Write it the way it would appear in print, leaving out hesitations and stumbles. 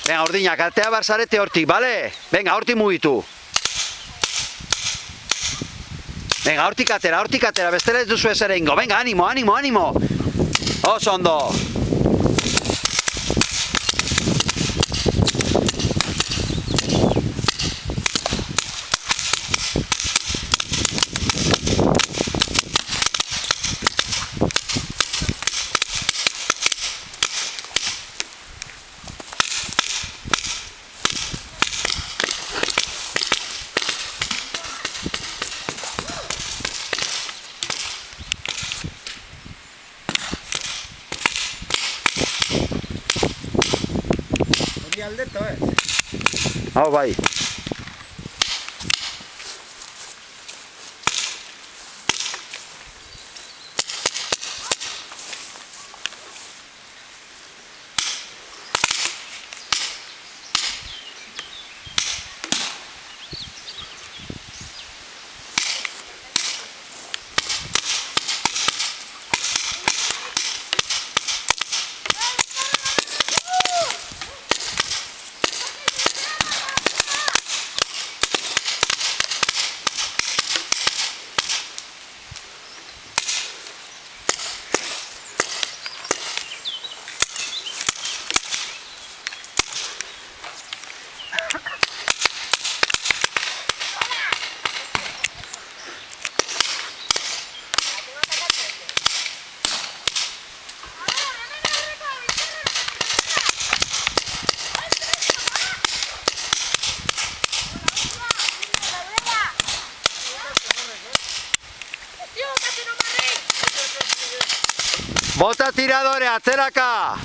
Venga, urdinak, atea barzarete hortik, bale? Venga, hortik mugitu. Venga, hortik atera, bestela ez duzu ezer egingo. Venga, animo, animo, animo. Oso ondo. Aldeto, Hau, bai. Bota tiradore, atzeraka!